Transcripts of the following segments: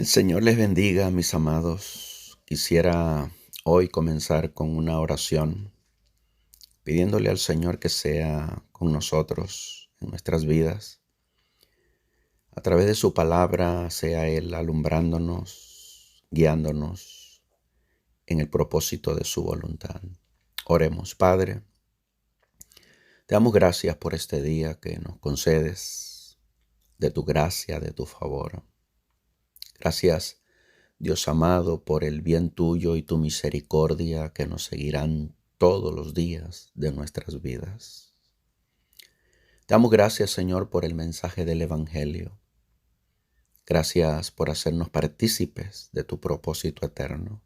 El Señor les bendiga, mis amados. Quisiera hoy comenzar con una oración, pidiéndole al Señor que sea con nosotros en nuestras vidas. A través de su palabra, sea Él alumbrándonos, guiándonos en el propósito de su voluntad. Oremos, Padre. Te damos gracias por este día que nos concedes, de tu gracia, de tu favor. Gracias, Dios amado, por el bien tuyo y tu misericordia que nos seguirán todos los días de nuestras vidas. Te damos gracias, Señor, por el mensaje del Evangelio. Gracias por hacernos partícipes de tu propósito eterno.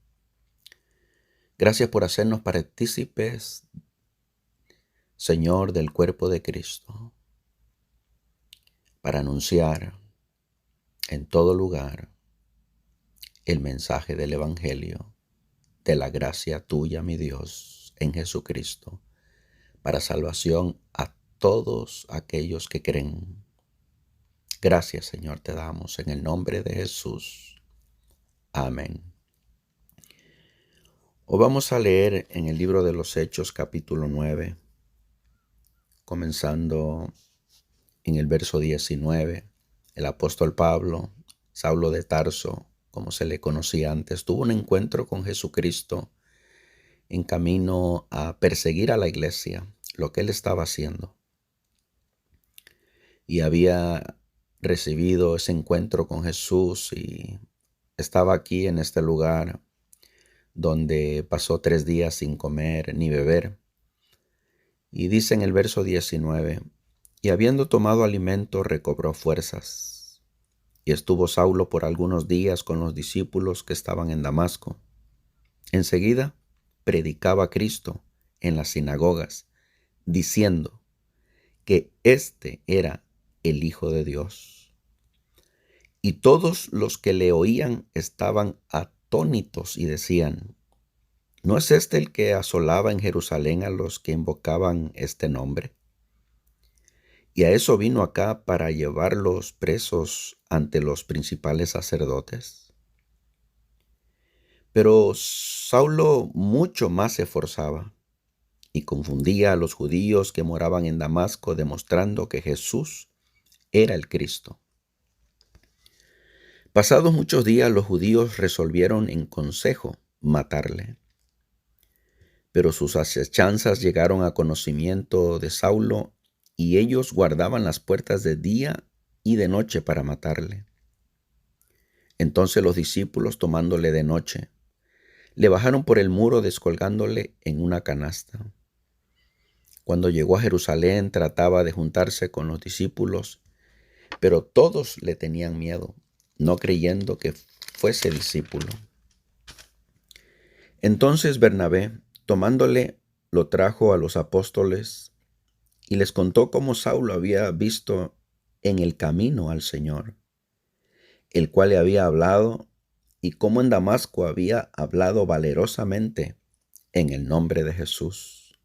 Gracias por hacernos partícipes, Señor, del cuerpo de Cristo, para anunciar en todo lugar el mensaje del Evangelio, de la gracia tuya, mi Dios, en Jesucristo, para salvación a todos aquellos que creen. Gracias, Señor, te damos en el nombre de Jesús. Amén. Hoy vamos a leer en el libro de los Hechos, capítulo 9, comenzando en el verso 19. El apóstol Pablo, Saulo de Tarso, como se le conocía antes, tuvo un encuentro con Jesucristo en camino a perseguir a la iglesia, lo que él estaba haciendo. Y había recibido ese encuentro con Jesús y estaba aquí en este lugar donde pasó 3 días sin comer ni beber. Y dice en el verso 19, y habiendo tomado alimento recobró fuerzas. Y estuvo Saulo por algunos días con los discípulos que estaban en Damasco. Enseguida predicaba a Cristo en las sinagogas, diciendo que éste era el Hijo de Dios. Y todos los que le oían estaban atónitos y decían, ¿no es este el que asolaba en Jerusalén a los que invocaban este nombre? Y a eso vino acá para llevarlos presos ante los principales sacerdotes. Pero Saulo mucho más se esforzaba y confundía a los judíos que moraban en Damasco, demostrando que Jesús era el Cristo. Pasados muchos días, los judíos resolvieron en consejo matarle. Pero sus asechanzas llegaron a conocimiento de Saulo, y ellos guardaban las puertas de día y de noche para matarle. Entonces los discípulos, tomándole de noche, le bajaron por el muro descolgándole en una canasta. Cuando llegó a Jerusalén, trataba de juntarse con los discípulos, pero todos le tenían miedo, no creyendo que fuese discípulo. Entonces Bernabé, tomándole, lo trajo a los apóstoles y les contó cómo Saulo había visto en el camino al Señor, el cual le había hablado, y cómo en Damasco había hablado valerosamente en el nombre de Jesús.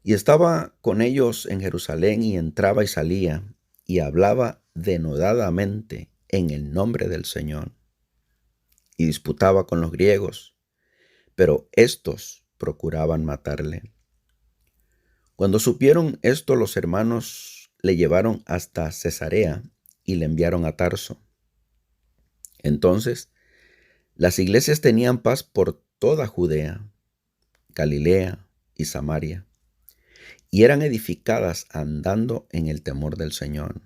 Y estaba con ellos en Jerusalén, y entraba y salía, y hablaba denodadamente en el nombre del Señor. Y disputaba con los griegos, pero éstos procuraban matarle. Cuando supieron esto, los hermanos le llevaron hasta Cesarea y le enviaron a Tarso. Entonces, las iglesias tenían paz por toda Judea, Galilea y Samaria, y eran edificadas andando en el temor del Señor,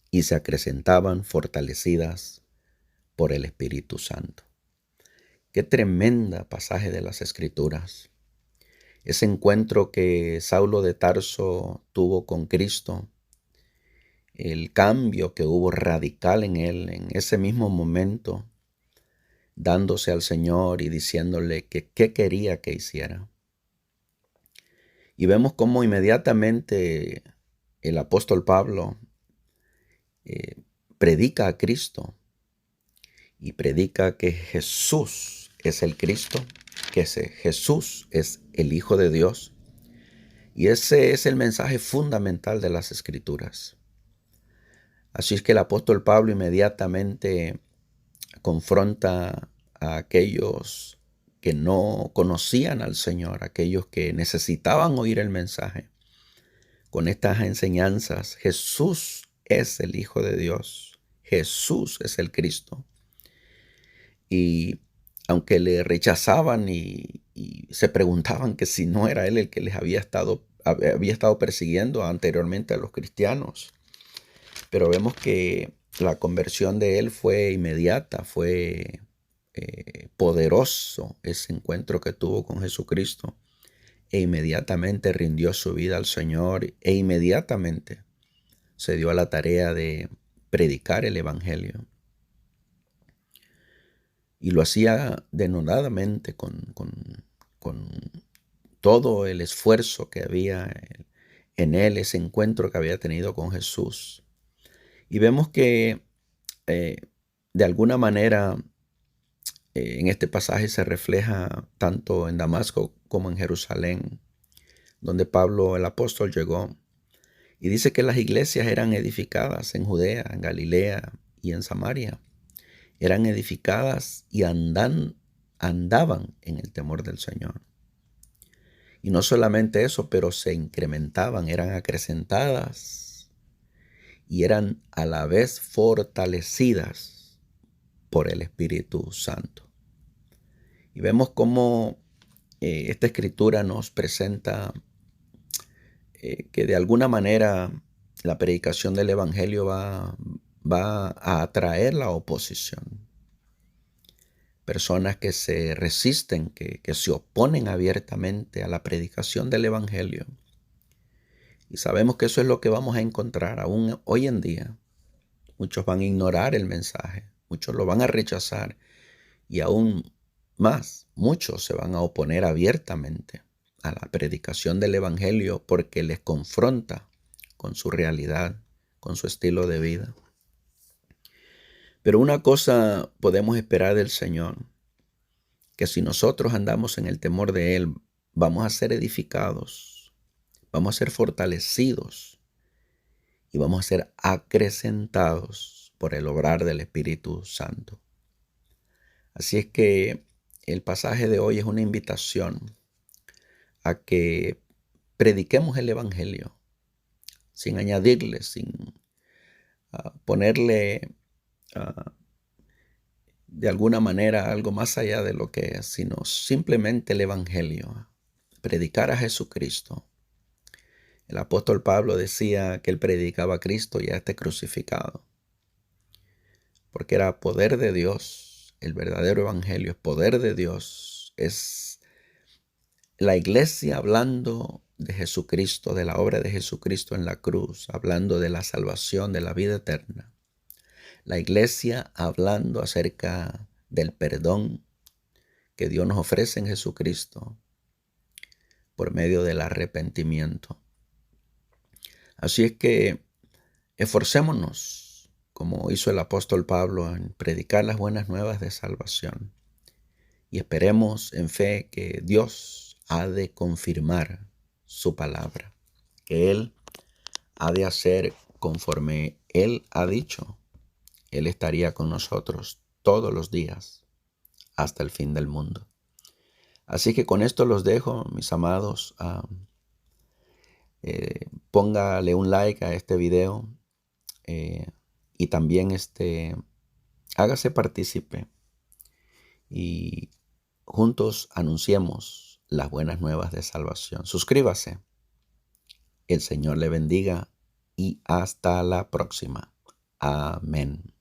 y se acrecentaban fortalecidas por el Espíritu Santo. Qué tremenda pasaje de las Escrituras. Ese encuentro que Saulo de Tarso tuvo con Cristo, el cambio que hubo radical en él en ese mismo momento, dándose al Señor y diciéndole que qué quería que hiciera. Y vemos cómo inmediatamente el apóstol Pablo predica a Cristo y predica que Jesús es el Cristo, que Jesús es el Hijo de Dios. Y ese es el mensaje fundamental de las Escrituras. Así es que el apóstol Pablo inmediatamente confronta a aquellos que no conocían al Señor, aquellos que necesitaban oír el mensaje. Con estas enseñanzas, Jesús es el Hijo de Dios, Jesús es el Cristo. Y aunque le rechazaban y se preguntaban que si no era él el que les había estado persiguiendo anteriormente a los cristianos, pero vemos que la conversión de él fue inmediata, fue poderoso ese encuentro que tuvo con Jesucristo, e inmediatamente rindió su vida al Señor e inmediatamente se dio a la tarea de predicar el Evangelio. Y lo hacía denodadamente con todo el esfuerzo que había en él, ese encuentro que había tenido con Jesús. Y vemos que de alguna manera en este pasaje se refleja tanto en Damasco como en Jerusalén, donde Pablo el apóstol llegó. Y dice que las iglesias eran edificadas en Judea, en Galilea y en Samaria. Eran edificadas y andaban en el temor del Señor. Y no solamente eso, pero se incrementaban, eran acrecentadas y eran a la vez fortalecidas por el Espíritu Santo. Y vemos cómo esta escritura nos presenta que de alguna manera la predicación del Evangelio va a atraer la oposición. Personas que se resisten, que se oponen abiertamente a la predicación del Evangelio. Y sabemos que eso es lo que vamos a encontrar aún hoy en día. Muchos van a ignorar el mensaje, muchos lo van a rechazar y aún más, muchos se van a oponer abiertamente a la predicación del Evangelio porque les confronta con su realidad, con su estilo de vida. Pero una cosa podemos esperar del Señor, que si nosotros andamos en el temor de Él, vamos a ser edificados, vamos a ser fortalecidos y vamos a ser acrecentados por el obrar del Espíritu Santo. Así es que el pasaje de hoy es una invitación a que prediquemos el Evangelio sin añadirle, sin ponerle de alguna manera algo más allá de lo que es, sino simplemente el Evangelio, predicar a Jesucristo. El apóstol Pablo decía que él predicaba a Cristo y a este crucificado, porque era poder de Dios. El verdadero Evangelio es poder de Dios, es la iglesia hablando de Jesucristo, de la obra de Jesucristo en la cruz, hablando de la salvación, de la vida eterna. La iglesia hablando acerca del perdón que Dios nos ofrece en Jesucristo por medio del arrepentimiento. Así es que esforcémonos, como hizo el apóstol Pablo, en predicar las buenas nuevas de salvación. Y esperemos en fe que Dios ha de confirmar su palabra, que Él ha de hacer conforme Él ha dicho. Él estaría con nosotros todos los días hasta el fin del mundo. Así que con esto los dejo, mis amados. Póngale un like a este video y también hágase partícipe y juntos anunciemos las buenas nuevas de salvación. Suscríbase. El Señor le bendiga y hasta la próxima. Amén.